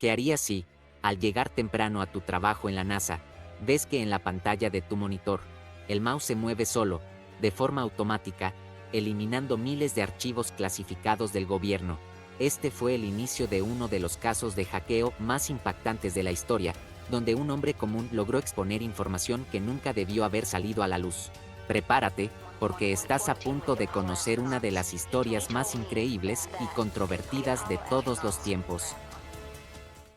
¿Qué harías si, al llegar temprano a tu trabajo en la NASA, ves que en la pantalla de tu monitor, el mouse se mueve solo, de forma automática, eliminando miles de archivos clasificados del gobierno? Este fue el inicio de uno de los casos de hackeo más impactantes de la historia, donde un hombre común logró exponer información que nunca debió haber salido a la luz. Prepárate, porque estás a punto de conocer una de las historias más increíbles y controvertidas de todos los tiempos.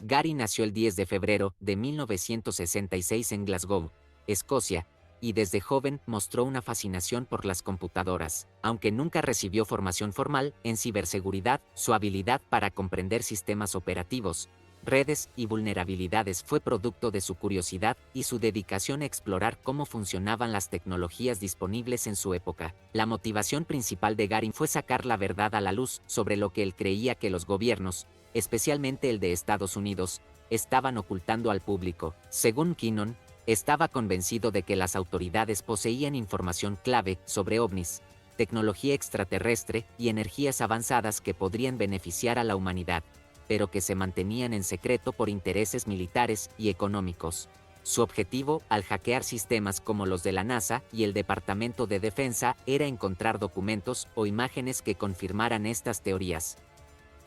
Gary nació el 10 de febrero de 1966 en Glasgow, Escocia, y desde joven mostró una fascinación por las computadoras. Aunque nunca recibió formación formal en ciberseguridad, su habilidad para comprender sistemas operativos, redes y vulnerabilidades fue producto de su curiosidad y su dedicación a explorar cómo funcionaban las tecnologías disponibles en su época. La motivación principal de Gary fue sacar la verdad a la luz sobre lo que él creía que los gobiernos, especialmente el de Estados Unidos, estaban ocultando al público. Según Kinnon, estaba convencido de que las autoridades poseían información clave sobre ovnis, tecnología extraterrestre y energías avanzadas que podrían beneficiar a la humanidad, pero que se mantenían en secreto por intereses militares y económicos. Su objetivo, al hackear sistemas como los de la NASA y el Departamento de Defensa, era encontrar documentos o imágenes que confirmaran estas teorías.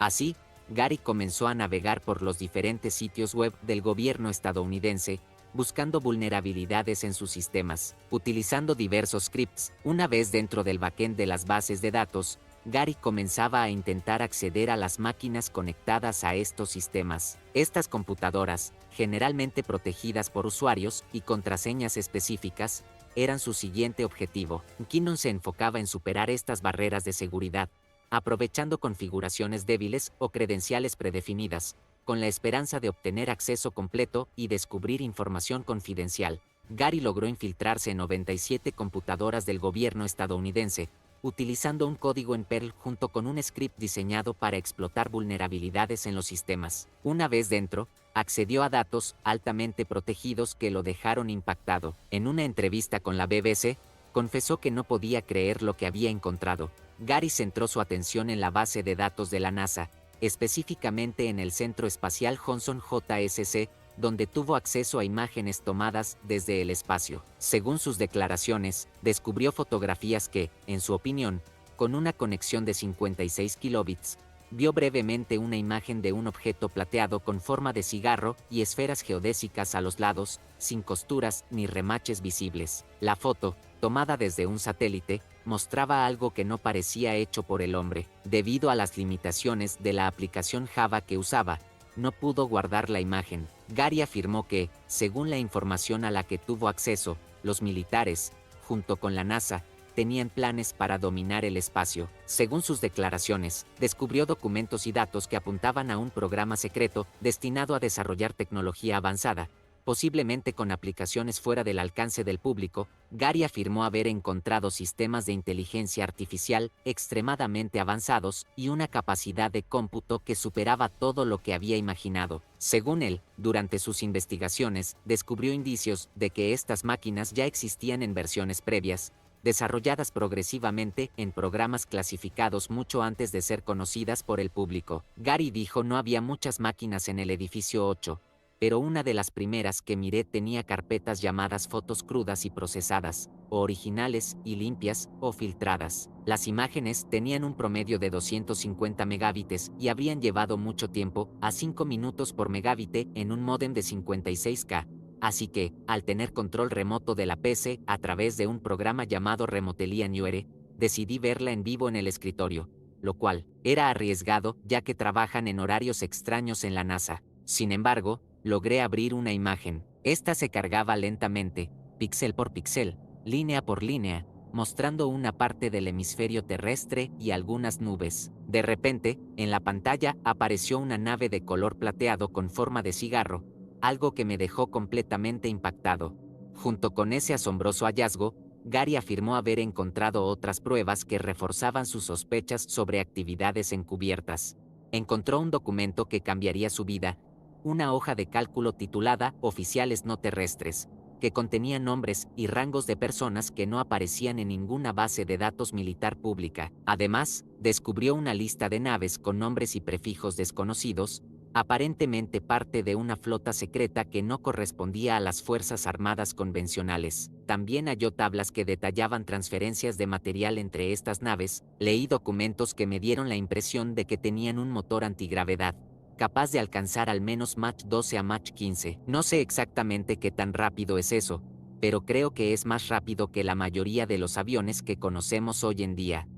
Así, Gary comenzó a navegar por los diferentes sitios web del gobierno estadounidense, buscando vulnerabilidades en sus sistemas. Utilizando diversos scripts, una vez dentro del backend de las bases de datos, Gary comenzaba a intentar acceder a las máquinas conectadas a estos sistemas. Estas computadoras, generalmente protegidas por usuarios y contraseñas específicas, eran su siguiente objetivo. Kinnon se enfocaba en superar estas barreras de seguridad, aprovechando configuraciones débiles o credenciales predefinidas, con la esperanza de obtener acceso completo y descubrir información confidencial. Gary logró infiltrarse en 97 computadoras del gobierno estadounidense, utilizando un código en Perl junto con un script diseñado para explotar vulnerabilidades en los sistemas. Una vez dentro, accedió a datos altamente protegidos que lo dejaron impactado. En una entrevista con la BBC, confesó que no podía creer lo que había encontrado. Gary centró su atención en la base de datos de la NASA, específicamente en el Centro Espacial Johnson JSC, donde tuvo acceso a imágenes tomadas desde el espacio. Según sus declaraciones, descubrió fotografías que, en su opinión, con una conexión de 56 kilobits, vio brevemente una imagen de un objeto plateado con forma de cigarro y esferas geodésicas a los lados, sin costuras ni remaches visibles. La foto, tomada desde un satélite, mostraba algo que no parecía hecho por el hombre. Debido a las limitaciones de la aplicación Java que usaba, no pudo guardar la imagen. Gary afirmó que, según la información a la que tuvo acceso, los militares, junto con la NASA, tenían planes para dominar el espacio. Según sus declaraciones, descubrió documentos y datos que apuntaban a un programa secreto destinado a desarrollar tecnología avanzada, posiblemente con aplicaciones fuera del alcance del público. Gary afirmó haber encontrado sistemas de inteligencia artificial extremadamente avanzados y una capacidad de cómputo que superaba todo lo que había imaginado. Según él, durante sus investigaciones, descubrió indicios de que estas máquinas ya existían en versiones previas, desarrolladas progresivamente en programas clasificados mucho antes de ser conocidas por el público. Gary dijo: no había muchas máquinas en el edificio 8, pero una de las primeras que miré tenía carpetas llamadas fotos crudas y procesadas, o originales y limpias, o filtradas. Las imágenes tenían un promedio de 250 megabytes y habrían llevado mucho tiempo, a 5 minutos por megabite en un módem de 56K. Así que, al tener control remoto de la PC a través de un programa llamado Remotely Anywhere, decidí verla en vivo en el escritorio, lo cual era arriesgado ya que trabajan en horarios extraños en la NASA. Sin embargo, logré abrir una imagen. Esta se cargaba lentamente, píxel por píxel, línea por línea, mostrando una parte del hemisferio terrestre y algunas nubes. De repente, en la pantalla apareció una nave de color plateado con forma de cigarro, algo que me dejó completamente impactado. Junto con ese asombroso hallazgo, Gary afirmó haber encontrado otras pruebas que reforzaban sus sospechas sobre actividades encubiertas. Encontró un documento que cambiaría su vida, una hoja de cálculo titulada Oficiales no terrestres, que contenía nombres y rangos de personas que no aparecían en ninguna base de datos militar pública. Además, descubrió una lista de naves con nombres y prefijos desconocidos, aparentemente parte de una flota secreta que no correspondía a las Fuerzas Armadas convencionales. También halló tablas que detallaban transferencias de material entre estas naves. Leí documentos que me dieron la impresión de que tenían un motor antigravedad, capaz de alcanzar al menos Mach 12 a Mach 15. No sé exactamente qué tan rápido es eso, pero creo que es más rápido que la mayoría de los aviones que conocemos hoy en día.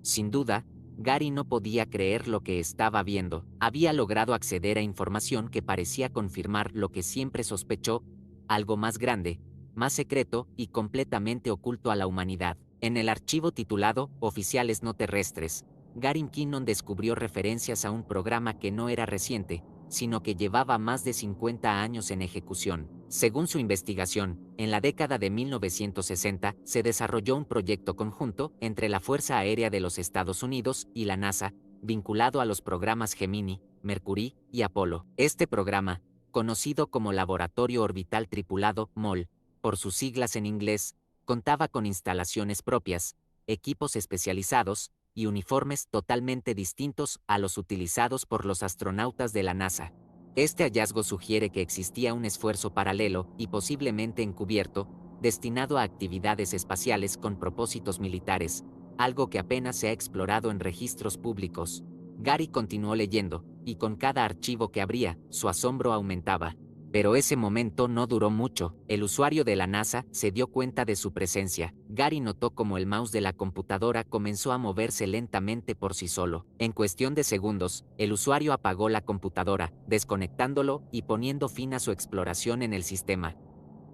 Sin duda, Gary no podía creer lo que estaba viendo. Había logrado acceder a información que parecía confirmar lo que siempre sospechó: algo más grande, más secreto y completamente oculto a la humanidad. En el archivo titulado Oficiales no terrestres, Gary Kinnon descubrió referencias a un programa que no era reciente, sino que llevaba más de 50 años en ejecución. Según su investigación, en la década de 1960 se desarrolló un proyecto conjunto entre la Fuerza Aérea de los Estados Unidos y la NASA, vinculado a los programas Gemini, Mercury y Apolo. Este programa, conocido como Laboratorio Orbital Tripulado, MOL, por sus siglas en inglés, contaba con instalaciones propias, equipos especializados y uniformes totalmente distintos a los utilizados por los astronautas de la NASA. Este hallazgo sugiere que existía un esfuerzo paralelo y posiblemente encubierto, destinado a actividades espaciales con propósitos militares, algo que apenas se ha explorado en registros públicos. Gary continuó leyendo, y con cada archivo que abría, su asombro aumentaba. Pero ese momento no duró mucho. El usuario de la NASA se dio cuenta de su presencia. Gary notó cómo el mouse de la computadora comenzó a moverse lentamente por sí solo. En cuestión de segundos, el usuario apagó la computadora, desconectándolo y poniendo fin a su exploración en el sistema.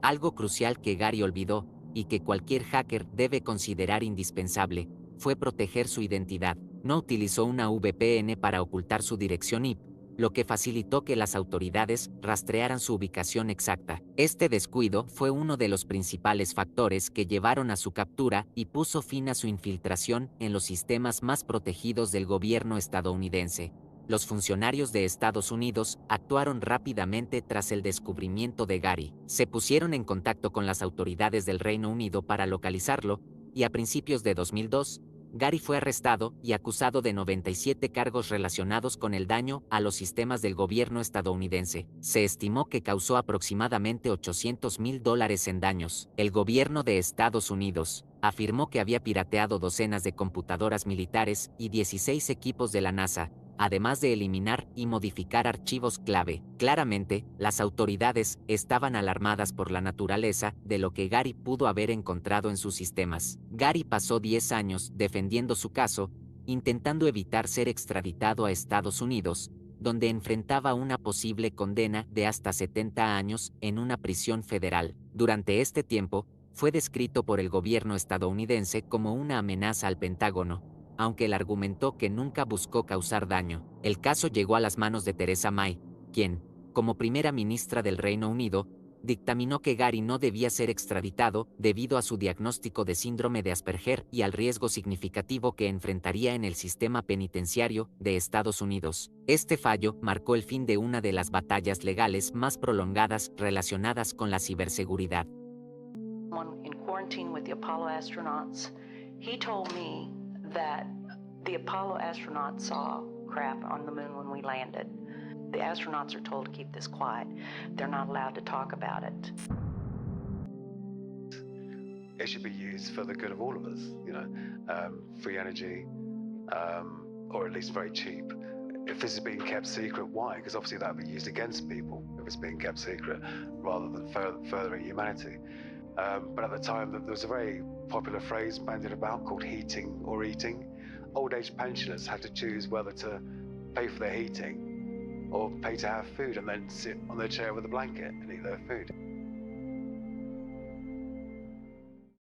Algo crucial que Gary olvidó, y que cualquier hacker debe considerar indispensable, fue proteger su identidad. No utilizó una VPN para ocultar su dirección IP, lo que facilitó que las autoridades rastrearan su ubicación exacta. Este descuido fue uno de los principales factores que llevaron a su captura y puso fin a su infiltración en los sistemas más protegidos del gobierno estadounidense. Los funcionarios de Estados Unidos actuaron rápidamente tras el descubrimiento de Gary. Se pusieron en contacto con las autoridades del Reino Unido para localizarlo, y a principios de 2002, Gary fue arrestado y acusado de 97 cargos relacionados con el daño a los sistemas del gobierno estadounidense. Se estimó que causó aproximadamente $800,000 en daños. El gobierno de Estados Unidos afirmó que había pirateado docenas de computadoras militares y 16 equipos de la NASA, además de eliminar y modificar archivos clave. Claramente, las autoridades estaban alarmadas por la naturaleza de lo que Gary pudo haber encontrado en sus sistemas. Gary pasó 10 años defendiendo su caso, intentando evitar ser extraditado a Estados Unidos, donde enfrentaba una posible condena de hasta 70 años en una prisión federal. Durante este tiempo, fue descrito por el gobierno estadounidense como una amenaza al Pentágono, aunque él argumentó que nunca buscó causar daño. El caso llegó a las manos de Theresa May, quien, como primera ministra del Reino Unido, dictaminó que Gary no debía ser extraditado debido a su diagnóstico de síndrome de Asperger y al riesgo significativo que enfrentaría en el sistema penitenciario de Estados Unidos. Este fallo marcó el fin de una de las batallas legales más prolongadas relacionadas con la ciberseguridad. In quarantine with the Apollo astronauts, he told me that the Apollo astronauts saw crap on the moon when we landed. The astronauts are told to keep this quiet. They're not allowed to talk about it. It should be used for the good of all of us, free energy, or at least very cheap. If this is being kept secret, why? Because obviously that would be used against people if it's being kept secret, rather than furthering humanity. But at the time, there was a very popular phrase bandied about called heating or eating. Old age pensioners had to choose whether to pay for their heating or pay to have food and then sit on their chair with a blanket and eat their food.